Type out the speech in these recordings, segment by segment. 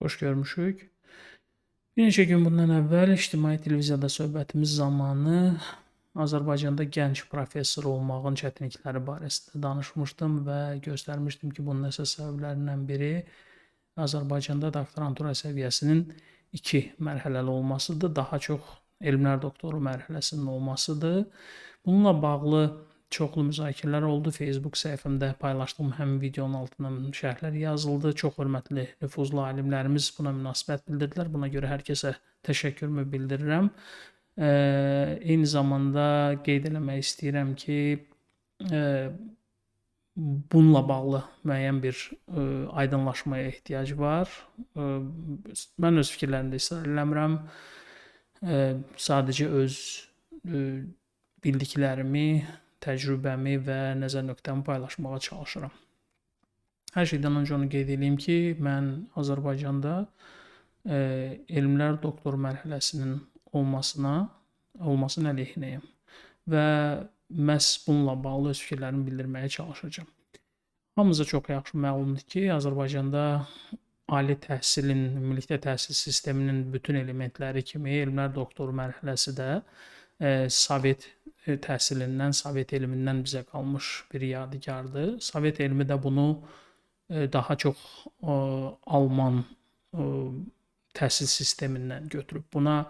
Xoş görmüşük. Bir neçə gün bundan əvvəl ictimai televiziyada söhbətimiz zamanı Azərbaycanda gənc professor olmağın çətinlikləri barəsində danışmışdım və göstərmişdim ki, bunun əsas səbəblərindən biri Azərbaycanda doktorantura səviyyəsinin 2 mərhələli olmasıdır, daha çox elmlər doktoru mərhələsinin olmasıdır. Bununla bağlı çoxlu müzakirələr oldu. Facebook səhifəmdə paylaşdığım həmin videonun altına şərhlər yazıldı. Çox hörmətli, nüfuzlu alimlərimiz buna münasibət bildirdilər. Buna görə hər kəsə təşəkkürümü bildirirəm. Eyni zamanda qeyd eləmək istəyirəm ki, bununla bağlı müəyyən bir aydınlaşmaya ehtiyac var. Mən öz fikirlərimdə israr eləmirəm. Sadəcə öz bildiklərimi, təcrübəmi və nəzər nöqtəmi paylaşmağa çalışıram. Hər şeydən öncə onu qeyd edeyim ki, mən Azərbaycanda elmlər doktor mərhələsinin olmasının əleyhinəyəm və məhz bununla bağlı öz fikirlərimi bildirməyə çalışacağam. Hamımıza çox yaxşı məlumdur ki, Azərbaycanda ali təhsilin, ümumilikdə təhsil sisteminin bütün elementləri kimi elmlər doktoru mərhələsi də Sovet təhsilindən, Sovet elmindən bizə qalmış bir yadigardır. Sovet elmi də bunu daha çox Alman təhsil sistemindən götürüb. Buna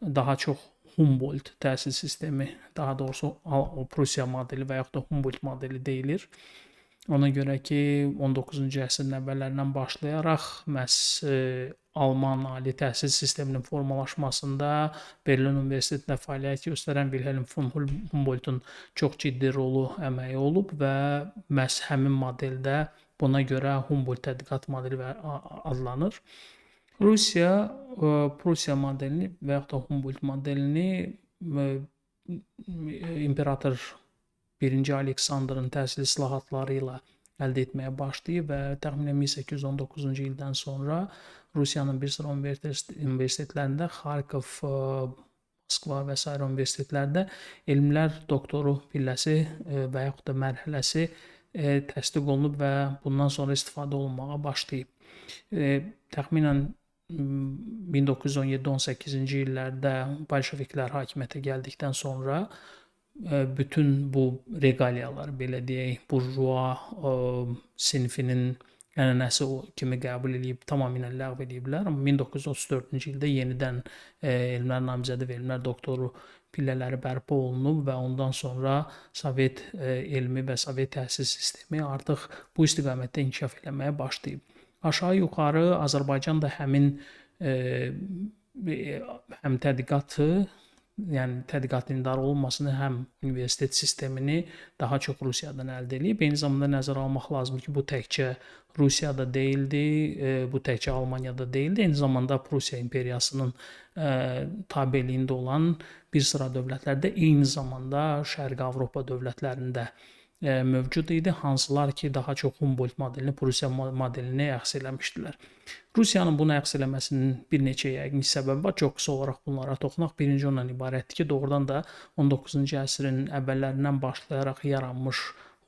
daha çox Humboldt təhsil sistemi, daha doğrusu Prusiya modeli və yaxud da Humboldt modeli deyilir. Ona görə ki, 19-cu əsrin əvvəllərindən başlayaraq məhz Alman ali təhsil sisteminin formalaşmasında Berlin Universitetində fəaliyyət göstərən Wilhelm von Humboldtun çox ciddi rolu, əməyi olub və məhz həmin modeldə buna görə Humboldt tədqiqat modeli adlanır. Rusiya Prusiya modelini və yaxud da Humboldt modelini imperator 1-ci Aleksandrın təhsil islahatları ilə əldə etməyə başlayıb və təxminən 1819-cu ildən sonra Rusiyanın bir sıra universitetlərində, Xarkov, Moskva və s. universitetlərdə elmlər doktoru pilləsi və yaxud da mərhələsi təsdiq olunub və bundan sonra istifadə olunmağa başlayıb. Təxminən 1917-18-ci illərdə bolşeviklər hakimiyyətə gəldikdən sonra bütün bu reqaliyalar, belə deyək, burjua sinfinin ənənəsi kimi qəbul edib, tamamilə ləğv ediblər. Amma 1934-cü ildə yenidən elmlər namizədi və elmlər doktoru pillələri bərpa olunub və ondan sonra Sovet elmi və Sovet təhsil sistemi artıq bu istiqamətdə inkişaf eləməyə başlayıb. Aşağı-yuxarı Azərbaycan da həmin həm tədqiqatı, yəni tədqiqat indarı olmasını, həm universitet sistemini daha çox Rusiyadan əldə edib. Eyni zamanda nəzərə almaq lazımdır ki, bu təkcə Rusiyada deyildi, bu təkcə Almaniyada deyildi. Eyni zamanda Prusiya imperiyasının tabeliyində olan bir sıra dövlətlərdə, eyni zamanda Şərqi Avropa dövlətlərində mövcud idi, hansılar ki, daha çox Humboldt modelini, Prusiya modelini əks eləmişdilər. Rusiyanın bunu əks eləməsinin bir neçə yəqin səbəbi var. Çox qısa olaraq bunlara toxunaq. Birinci ondan ibarətdir ki, doğrudan da 19-cu əsrin əvvəllərindən başlayaraq yaranmış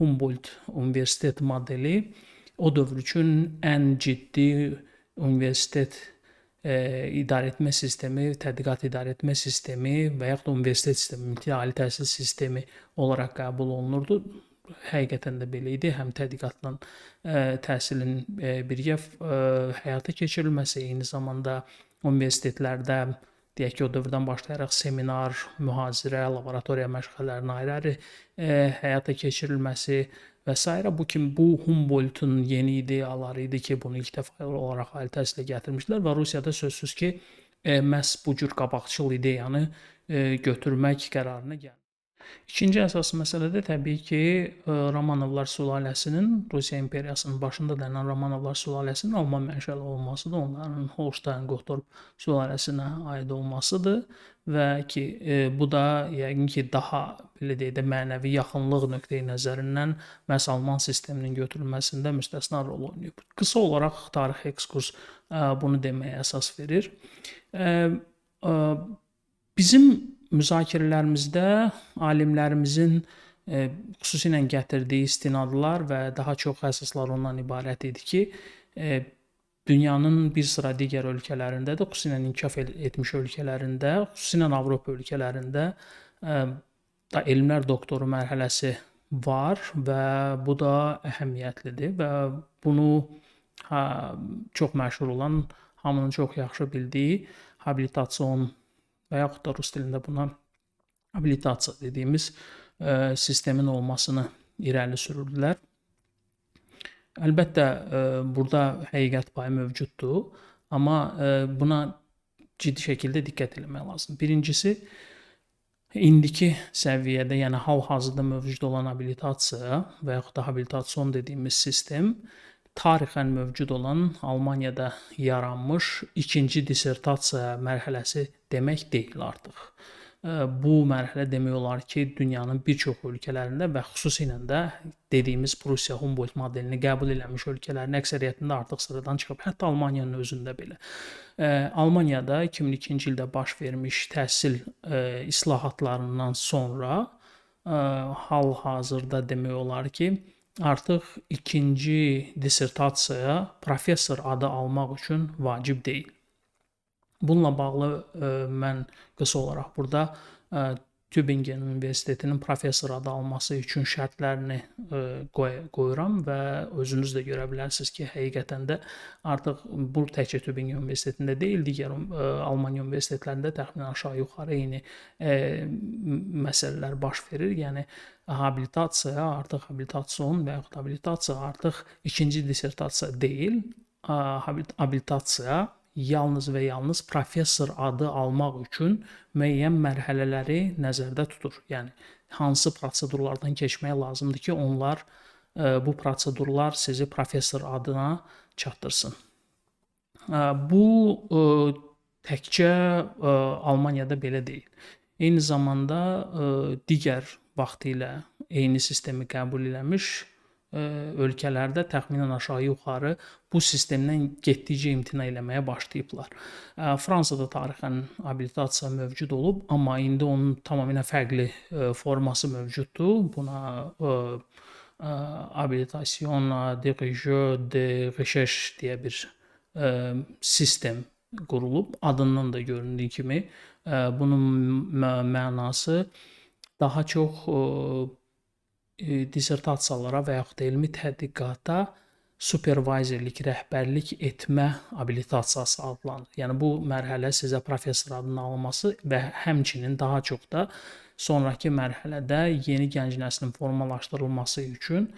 Humboldt universitet modeli o dövr üçün ən ciddi universitet idarəetmə sistemi, tədqiqat idarəetmə sistemi və yaxud da universitet sistemi, ali təhsil sistemi olaraq qəbul olunurdu. Həqiqətən də belə idi. Həm tədqiqatla təhsilin birgə həyata keçirilməsi, eyni zamanda universitetlərdə, deyək ki, o dövrdən başlayaraq seminar, mühazirə, laboratoriya məşğələlərinin ayrı-ayrı həyata keçirilməsi və s. Bu Humboldtun yeni ideyaları idi ki, bunu ilk dəfə olaraq ali təhsilə gətirmişdilər və Rusiyada sözsüz ki, məhz bu cür qabaqcıl ideyanı götürmək qərarına gəldi. İkinci əsas məsələ də təbii ki, Romanovlar sülaləsinin, Rusiya imperiyasının başında dayanan Romanovlar sülaləsinin Alman mənşəli olmasıdır. Onların Holstein-Gottorp sülaləsinə aid olmasıdır və ki, bu da yəqin ki, daha belə deyək də mənəvi yaxınlıq nöqteyi nəzərindən məhz Alman sisteminin götürülməsində müstəsna rol oynayıb. Qısa olaraq tarix ekskurs bunu deməyə əsas verir. Bizim müzakirələrimizdə alimlərimizin xüsusilə gətirdiyi istinadlar və daha çox əsaslar ondan ibarət idi ki, dünyanın bir sıra digər ölkələrində də, xüsusilə inkişaf etmiş ölkələrində, xüsusilə Avropa ölkələrində da elmlər doktoru mərhələsi var və bu da əhəmiyyətlidir və bunu çox məşhur olan, hamının çox yaxşı bildiyi habilitasyon və yaxud da rus dilində buna habilitasiya dediyimiz sistemin olmasını irəli sürürdülər. Əlbəttə, burada həqiqət payı mövcuddur, amma buna ciddi şəkildə diqqət etmək lazımdır. Birincisi, indiki səviyyədə, yəni hal-hazırda mövcud olan habilitasiya və yaxud da habilitasyon dediyimiz sistem tarixən mövcud olan Almaniyada yaranmış ikinci dissertasiya mərhələsi demək deyil artıq. Bu mərhələ demək olar ki, dünyanın bir çox ölkələrində və xüsusilə də dediyimiz Prussiya Humboldt modelini qəbul etmiş ölkələrin əksəriyyətində artıq sıradan çıxıb, hətta Almaniyanın özündə belə. Almaniyada 2002-ci ildə baş vermiş təhsil islahatlarından sonra hal-hazırda demək olar ki, artıq ikinci dissertasiyaya professor adı almaq üçün vacib deyil. Bununla bağlı mən qısa olaraq burada Tübingen Universitetinin professor adı alması üçün şərtlərini qoyuram və özünüz də görə bilərsiniz ki, həqiqətən də artıq bu təkcə Tübingen Universitetində deyil, digər Almaniya universitetlərində təxminən aşağı-yuxarı eyni məsələlər baş verir. Yəni habilitasiya artıq habilitasyon və yaxud habilitasiya artıq ikinci dissertasiya deyil, habilitasiya yalnız və yalnız professor adı almaq üçün müəyyən mərhələləri nəzərdə tutur. Yəni hansı prosedurlardan keçmək lazımdır ki, onlar bu prosedurlar sizi professor adına çatdırsın. Bu təkcə Almaniyada belə deyil. Eyni zamanda digər vaxtilə eyni sistemi qəbul etmiş ölkələrdə təxminən aşağı-yuxarı bu sistemdən getdikcə imtina eləməyə başlayıblar. Fransada tarixən habilitasiya mövcud olub, amma indi onun tamamilə fərqli forması mövcuddur. Buna habilitation dirigeur de recherche deyə bir sistem qurulub. Adından da göründüyü kimi bunun mənası daha çox dissertasiyalara və yaxud da elmi tədqiqata supervizorlik, rəhbərlik etmə habilitasiyası adlanır. Yəni bu mərhələ sizə professor adının alınması və həmçinin daha çox da sonrakı mərhələdə yeni gənc nəslin formalaşdırılması üçün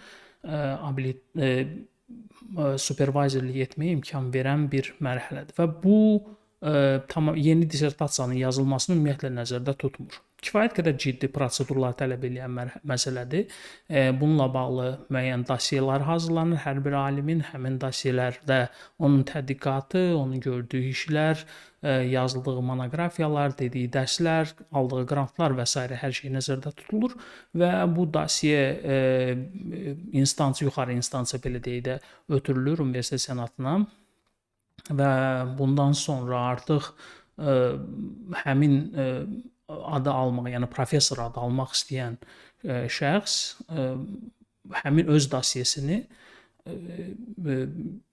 supervizorlik etməyə imkan verən bir mərhələdir. Və bu yeni dissertasiyanın yazılmasını ümumiyyətlə nəzərdə tutmur. Kifayət qədər ciddi prosedurlar tələb edən məsələdir. Bununla bağlı müəyyən dosiyələr hazırlanır hər bir alimin. Həmin dosiyələrdə onun tədqiqatı, onun gördüyü işlər, yazıldığı monoqrafiyalar, dediyi dərslər, aldığı qrantlar və s. hər şey nəzərdə tutulur və bu dosiyə yuxarı instansiya belə deyək də ötürülür universitet senatına və bundan sonra artıq həmin adı almaq, yəni professor adı almaq istəyən şəxs həmin öz dosiyesini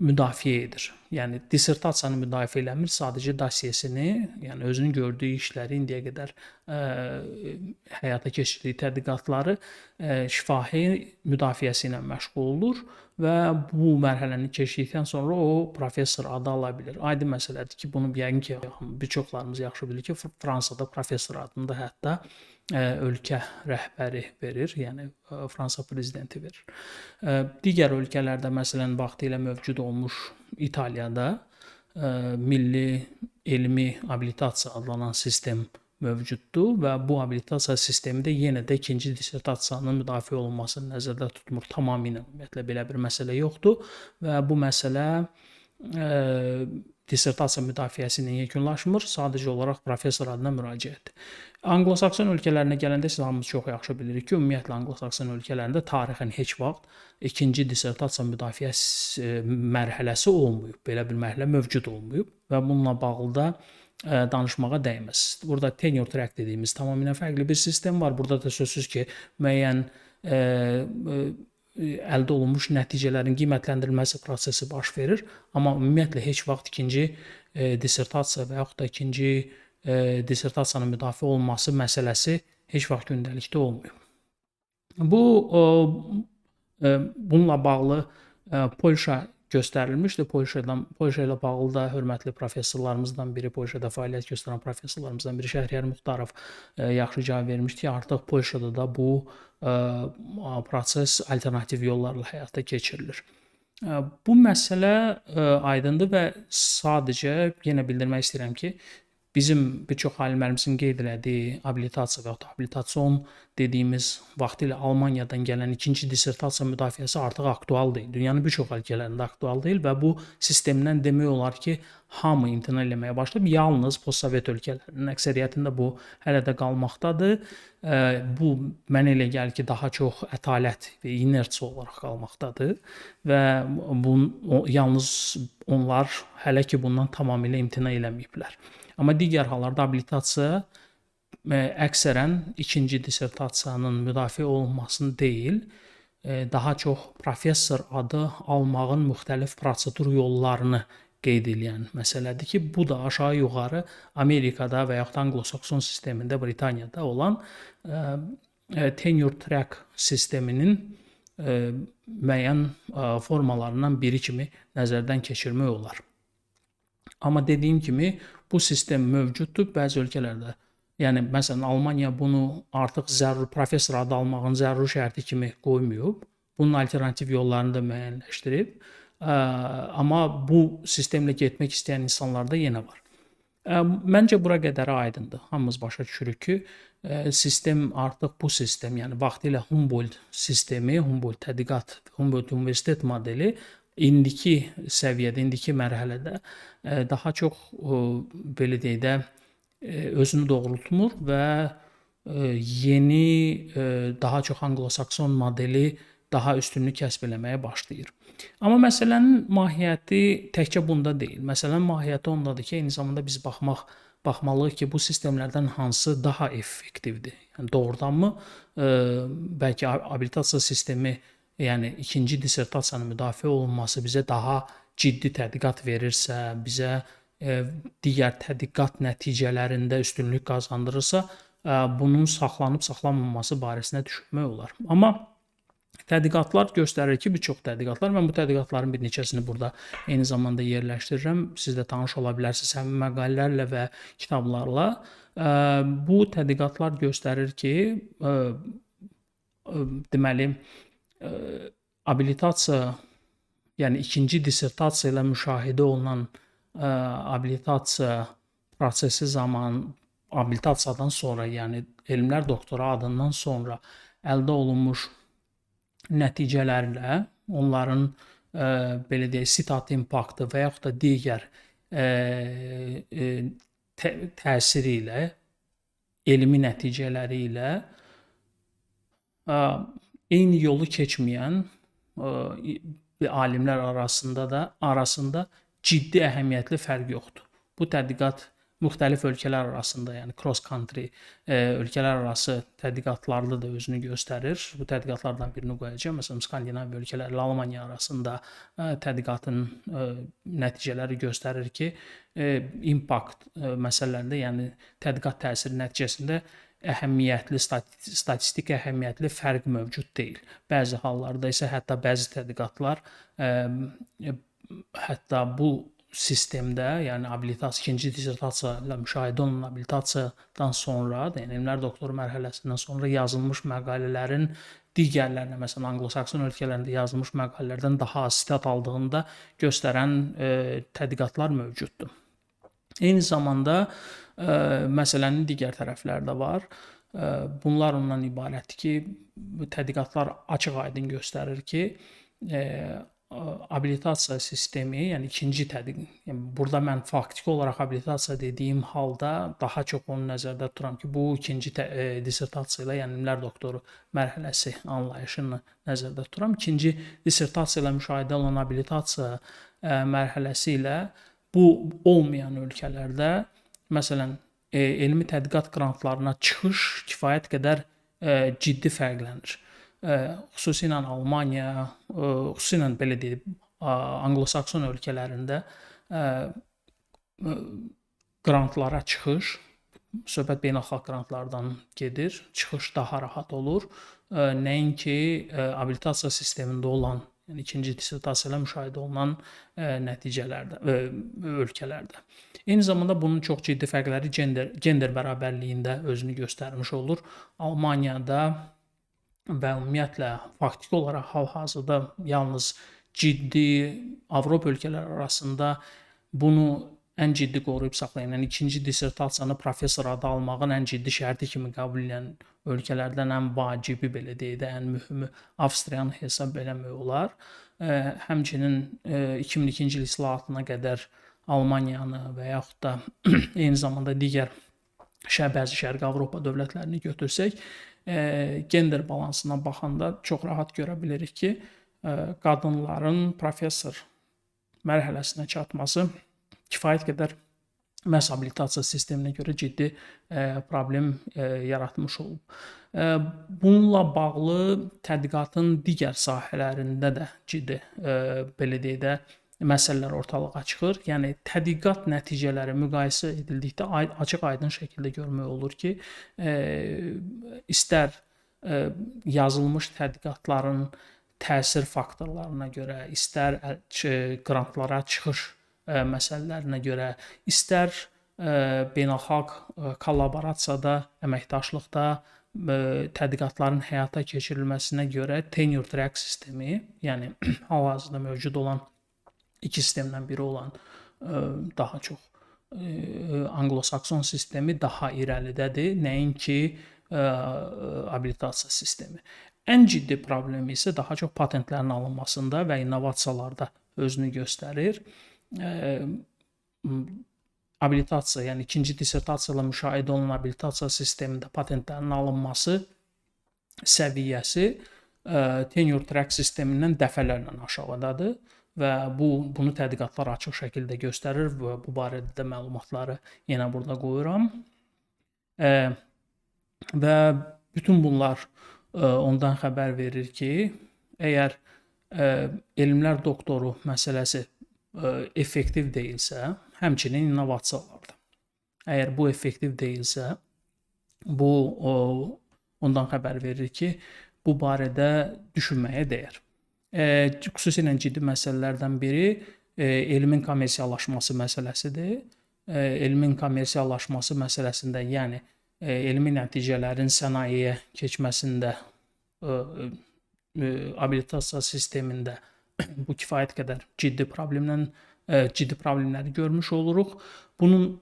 müdafiə edir. Yəni dissertasiyanı müdafiə eləmir, sadəcə dosiyesini, yəni özünün gördüyü işləri, indiyə qədər həyata keçirdiyi tədqiqatları şifahi müdafiəsi ilə məşğul olur və bu mərhələni keçdikdən sonra o professor adı ala bilir. Aydın məsələdir ki, bunu yəqin ki, bir çoxlarımız yaxşı bilir ki, Fransada professor adını da hətta ölkə rəhbəri verir, yəni Fransa prezidenti verir. Digər ölkələrdə, məsələn, vaxtilə mövcud olmuş İtaliyada milli elmi habilitasiya adlanan sistem mövcuddur və bu habilitasiya sistemi də yenə də ikinci dissertasiyanın müdafiə olunmasını nəzərdə tutmur. Tamamilə ümumiyyətlə belə bir məsələ yoxdur və bu məsələ dissertasiya müdafiəsi ilə yekunlaşmır, sadəcə olaraq professor adına müraciətdir. Anglo-Sakson ölkələrinə gələndə siz hamımız çox yaxşı bilirik ki, ümumiyyətlə Anglo-Sakson ölkələrində tarixən heç vaxt ikinci dissertasiya müdafiəsi mərhələsi olmayıb. Belə bir mərhələ mövcud olmayıb və bununla bağlı da danışmağa dəyməz. Burada tenure track dediyimiz tamamilə fərqli bir sistem var. Burada da sözsüz ki, müəyyən əldə olunmuş nəticələrin qiymətləndirilməsi prosesi baş verir, amma ümumiyyətlə heç vaxt ikinci dissertasiya və yaxud da ikinci dissertasiyanın müdafiə olunması məsələsi heç vaxt gündəlikdə olmayıb. Bununla bağlı Polşa göstərilmişdi. Polşa ilə bağlı da hörmətli professorlarımızdan biri, Polşada fəaliyyət göstərən professorlarımızdan biri Şəhriyar Muxtarov yaxşı cavab vermişdi ki, artıq Polşada da bu proses alternativ yollarla həyata keçirilir. Bu məsələ aydındır və sadəcə yenə bildirmək istəyirəm ki, bizim bir çox alimlərimizin qeyd elədiyi abilitasiya və yaxud da abilitasyon dediyimiz vaxtilə Almaniyadan gələn ikinci dissertasiya müdafiəsi artıq aktual deyil. Dünyanın bir çox ölkələrində aktual deyil və bu sistemdən demək olar ki, hamı imtina eləməyə başlayıb. Yalnız postsovet ölkələrinin əksəriyyətində bu hələ də qalmaqdadır. Bu mənə elə gəlir ki, daha çox ətalət və inersiya olaraq qalmaqdadır və yalnız onlar hələ ki bundan tamamilə imtina eləməyiblər. Amma digər hallarda abilitasiya əksərən ikinci dissertasiyanın müdafiə olunmasını deyil, daha çox professor adı almağın müxtəlif prosedur yollarını qeyd edən məsələdir ki, bu da aşağı-yuxarı Amerikada və yaxud Anglo-Sakson sistemində, Britaniyada olan tenure track sisteminin müəyyən formalarından biri kimi nəzərdən keçirmək olar. Amma dediyim kimi, bu sistem mövcuddur bəzi ölkələrdə. Yəni, məsələn, Almaniya bunu artıq professor adı almağın zəruri şərti kimi qoymayıb. Bunun alternativ yollarını da müəyyənləşdirib. Amma bu sistemlə getmək istəyən insanlarda yenə var. Məncə, bura qədər aydındır. Hamımız başa düşürük ki, sistem artıq bu sistem, yəni vaxtilə Humboldt sistemi, Humboldt tədqiqat, Humboldt universitet modeli indiki səviyyədə, indiki mərhələdə daha çox belə deyək də özünü doğrultmur və yeni daha çox Anglo-Sakson modeli daha üstünlük kəsb eləməyə başlayır. Amma məsələnin mahiyyəti təkcə bunda deyil. Məsələnin mahiyyəti ondadır ki, eyni zamanda biz baxmalıyıq ki, bu sistemlərdən hansı daha effektivdir. Yəni doğrudanmı bəlkə abilitasiya sistemi, yəni ikinci dissertasiyanın müdafiə olunması bizə daha ciddi tədqiqat verirsə, bizə digər tədqiqat nəticələrində üstünlük qazandırırsa, bunun saxlanıb-saxlanmaması barəsində düşünmək olar. Amma tədqiqatlar göstərir ki, bir çox tədqiqatlar, mən bu tədqiqatların bir neçəsini burada eyni zamanda yerləşdirirəm. Siz də tanış ola bilərsiniz həmin məqalələrlə və kitablarla. Bu tədqiqatlar göstərir ki, deməli, abilitasiya, yəni ikinci dissertasiya ilə müşahidə olunan abilitasiya prosesi zamanı, abilitasiyadan sonra, yəni elmlər doktoru adından sonra əldə olunmuş nəticələrlə, onların belə deyək, sitat impaktı və yaxud da digər təsiri ilə, elmi nəticələri ilə eyni yolu keçməyən alimlər arasında ciddi əhəmiyyətli fərq yoxdur. Bu tədqiqat müxtəlif ölkələr arasında, yəni cross country ölkələr arası tədqiqatlarda da özünü göstərir. Bu tədqiqatlardan birini qoyacağam. Məsələn, Skandinaviya ölkələri ilə Almaniya arasında tədqiqatın nəticələri göstərir ki, impact məsələlərində, yəni tədqiqat təsiri nəticəsində əhəmiyyətli, statistik əhəmiyyətli fərq mövcud deyil. Bəzi hallarda isə hətta bəzi tədqiqatlar hətta bu sistemdə, yəni abilitasiya, ikinci dissertasiya ilə müşahidə olunan abilitasiyadan sonra, yəni elmlər doktoru mərhələsindən sonra yazılmış məqalələrin digərlərinə, məsələn, Anglo-Sakson ölkələrində yazılmış məqalələrdən daha az sitat aldığını da göstərən tədqiqatlar mövcuddur. Eyni zamanda məsələnin digər tərəfləri də var. Bunlar ondan ibarətdir ki, tədqiqatlar açıq-aydın göstərir ki, abilitasiya sistemi, yəni ikinci tədqiq, yəni burada mən faktiki olaraq abilitasiya dediyim halda daha çox onu nəzərdə tuturam ki, bu ikinci dissertasiya ilə, yəni elmlər doktoru mərhələsi anlayışını nəzərdə tuturam. İkinci dissertasiya ilə müşahidə olunan abilitasiya mərhələsi ilə bu olmayan ölkələrdə, məsələn, elmi tədqiqat qrantlarına çıxış kifayət qədər ciddi fərqlənir. xüsusilə Almaniya, xüsusilə belə deyək, Anglo-Sakson ölkələrində qrantlara çıxış, söhbət beynəlxalq qrantlardan gedir, çıxış daha rahat olur. Nəinki abilitasiya sistemində olan, yəni ikinci dissertasiya ilə müşahidə olunan nəticələrdə, ölkələrdə. Eyni zamanda bunun çox ciddi fərqləri gender bərabərliyində özünü göstərmiş olur. Almaniyada və ümumiyyətlə faktiki olaraq hal-hazırda yalnız ciddi Avropa ölkələri arasında bunu ən ciddi qoruyub saxlayan, yəni ikinci dissertasiyanı professor adı almağın ən ciddi şərti kimi qəbul edən ölkələrdən ən vacibi, belə deyək də, ən mühümü Avstriyanı hesab eləmək olar. Həmçinin 2002-ci il islahatına qədər Almaniyanı və yaxud da eyni zamanda digər bəzi Şərqi Avropa dövlətlərini götürsək, gender balansına baxanda çox rahat görə bilirik ki, qadınların professor mərhələsinə çatması kifayət qədər məhz abilitasiya sisteminə görə ciddi problem yaratmış olub. Bununla bağlı tədqiqatın digər sahələrində də ciddi, belə deyək də, məsələlər ortalığa çıxır. Yəni tədqiqat nəticələri müqayisə edildikdə açıq-aydın şəkildə görmək olur ki, istər yazılmış tədqiqatların təsir faktorlarına görə, istər qrantlara çıxış məsələlərinə görə, istər beynəlxalq kollaborasiyada, əməkdaşlıqda tədqiqatların həyata keçirilməsinə görə tenure track sistemi, yəni hal-hazırda mövcud olan iki sistemdən biri olan daha çox Anglo-Sakson sistemi daha irəlidədir, nəinki abilitasiya sistemi. Ən ciddi problemi isə daha çox patentlərin alınmasında və innovasiyalarda özünü göstərir. Abilitasiya, yəni ikinci dissertasiya ilə müşahidə olunan abilitasiya sistemində patentlərin alınması səviyyəsi tenure track sistemindən dəfələrlə aşağıdadır və bunu tədqiqatlar açıq şəkildə göstərir və bu barədə də məlumatları yenə burada qoyuram. Və bütün bunlar ondan xəbər verir ki, əgər elmlər doktoru məsələsi effektiv deyilsə, həmçinin innovasiyalarda. Əgər bu effektiv deyilsə, bu ondan xəbər verir ki, bu barədə düşünməyə dəyər. Xüsusilə ciddi məsələlərdən biri elmin kommersiyalaşması məsələsidir. Elmin kommersiyalaşması məsələsində, yəni elmi nəticələrin sənayeyə keçməsində abilitasiya sistemində bu kifayət qədər ciddi problemləri görmüş oluruq. Bunun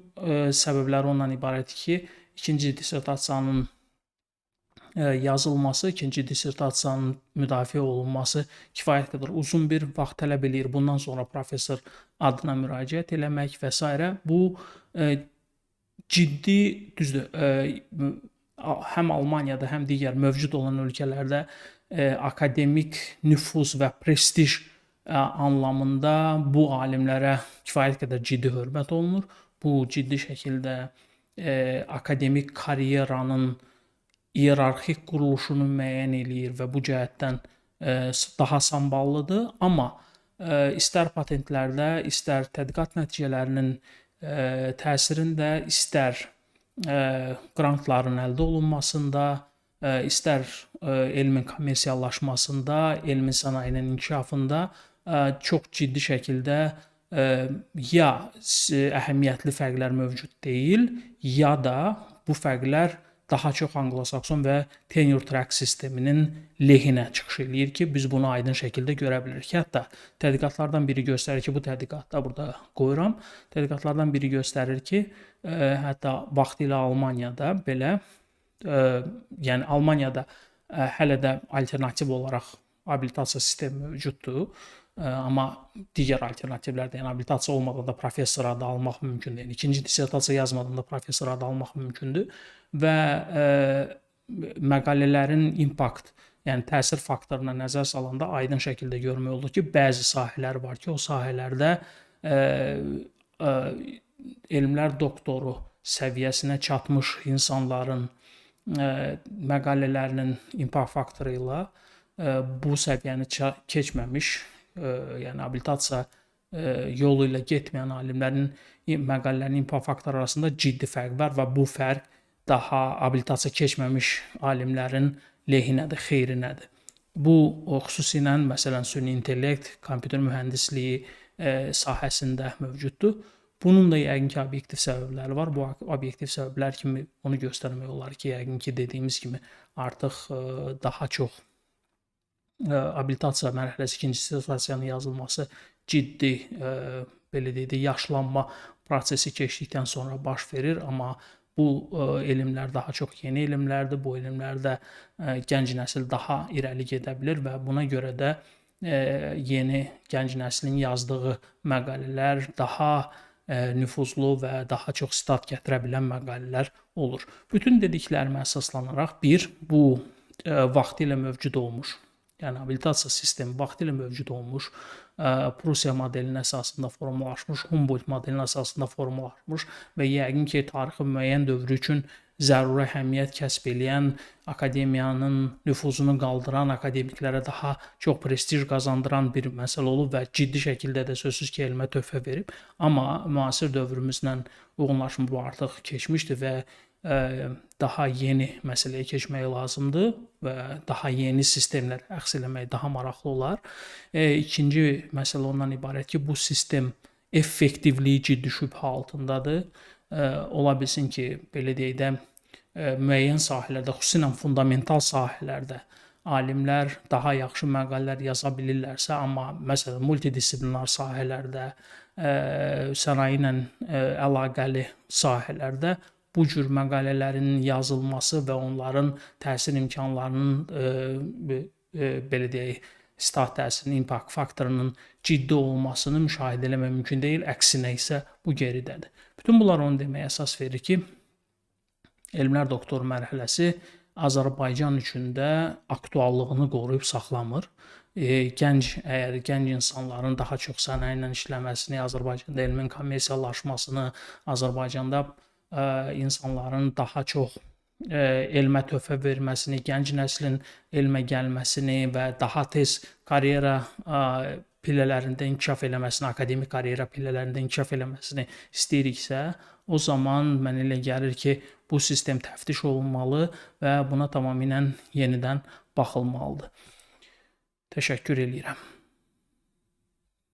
səbəbləri ondan ibarətdir ki, ikinci dissertasiyanın yazılması, ikinci dissertasiyanın müdafiə olunması kifayət qədər uzun bir vaxt tələb eləyir. Bundan sonra professor adına müraciət eləmək və s. Bu ciddi, düzdür, həm Almaniyada, həm digər mövcud olan ölkələrdə akademik nüfuz və prestij anlamında bu alimlərə kifayət qədər ciddi hörmət olunur. Bu ciddi şəkildə akademik karyeranın iyerarxik quruluşunu müəyyən eləyir və bu cəhətdən daha samballıdır. Amma istər patentlərdə, istər tədqiqat nəticələrinin təsirində, istər qrantların əldə olunmasında, istər elmin kommersiyalaşmasında, elmin sənayinin inkişafında çox ciddi şəkildə ya əhəmiyyətli fərqlər mövcud deyil, ya da bu fərqlər daha çox Anglo-Sakson və tenure track sisteminin lehinə çıxış eləyir ki, biz bunu aydın şəkildə görə bilirik. Hətta tədqiqatlardan biri göstərir ki, bu tədqiqatda burada qoyuram. Tədqiqatlardan biri göstərir ki, hətta vaxtilə Almaniyada belə, yəni Almaniyada hələ də alternativ olaraq abilitasiya sistemi mövcuddur. Amma digər alternativlərdə, yəni abilitasiya olmadan da professor adı almaq mümkündür. Yəni ikinci dissertasiya yazmadan da professor adı almaq mümkündür və məqalələrin impact, yəni təsir faktoruna nəzər salanda aydın şəkildə görmək olur ki, bəzi sahələr var ki, o sahələrdə elmlər doktoru səviyyəsinə çatmış insanların məqalələrinin impact faktoru ilə bu səviyyəni keçməmiş, yəni abilitasiya yolu ilə getməyən alimlərin məqalələrinin impact faktoru arasında ciddi fərq var və bu fərq daha abilitasiya keçməmiş alimlərin lehinədir, xeyrinədir. Bu xüsusilə məsələn süni intellekt, kompüter mühəndisliyi sahəsində mövcuddur. Bunun da yəqin ki, obyektiv səbəbləri var. Bu obyektiv səbəblər kimi onu göstərmək olar ki, yəqin ki, dediyimiz kimi artıq daha çox abilitasiya mərhələsi, ikinci dissertasiyanın yazılması ciddi, belə deyək də, yaşlanma prosesi keçdikdən sonra baş verir, amma bu elmlər daha çox yeni elmlərdir. Bu elmlərdə gənc nəsil daha irəli gedə bilir və buna görə də yeni gənc nəslin yazdığı məqalələr daha nüfuzlu və daha çox sitat gətirə bilən məqalələr olur. Bütün dediklərimə əsaslanaraq bu vaxtilə mövcud olmuş, yəni abilitasiya sistemi vaxtilə mövcud olmuş, Prusiya modelinin əsasında formalaşmış, Humboldt modelinin əsasında formalaşmış və yəqin ki, tarixin müəyyən dövrü üçün zəruri əhəmiyyət kəsb edən, akademiyanın nüfuzunu qaldıran, akademiklərə daha çox prestij qazandıran bir məsələ olub və ciddi şəkildə də sözsüz ki, elmə töhfə verib. Amma müasir dövrümüzlə uyğunlaşmış bu artıq keçmişdir və daha yeni məsələyə keçmək lazımdır və daha yeni sistemlər əxz eləmək daha maraqlı olar. İkinci məsələ ondan ibarət ki, bu sistem effektivliyi ciddi şübhə altındadır. Ola bilsin ki, belə deyək də, müəyyən sahələrdə, xüsusilə fundamental sahələrdə alimlər daha yaxşı məqalələr yaza bilirlərsə, amma məsələn multidisiplinar sahələrdə, sənaye ilə əlaqəli sahələrdə bu cür məqalələrin yazılması və onların təsir imkanlarının belə deyək, sitat təsirinin, impact faktorunun ciddi olmasını müşahidə etmək mümkün deyil, əksinə isə bu geridədir. Bütün bunlar onu deməyə əsas verir ki, elmlər doktoru mərhələsi Azərbaycan üçün də aktuallığını qoruyub saxlamır. Əgər gənc insanların daha çox sənaye ilə işləməsini, Azərbaycanda elmin kommersiyalaşmasını, Azərbaycanda insanların daha çox elmə töhfə verməsini, gənc nəslin elmə gəlməsini və daha tez karyera pillələrində inkişaf eləməsini, akademik karyera pillələrində inkişaf eləməsini istəyiriksə, o zaman mənə elə gəlir ki, bu sistem təftiş olunmalı və buna tamamilə yenidən baxılmalıdır. Təşəkkür edirəm.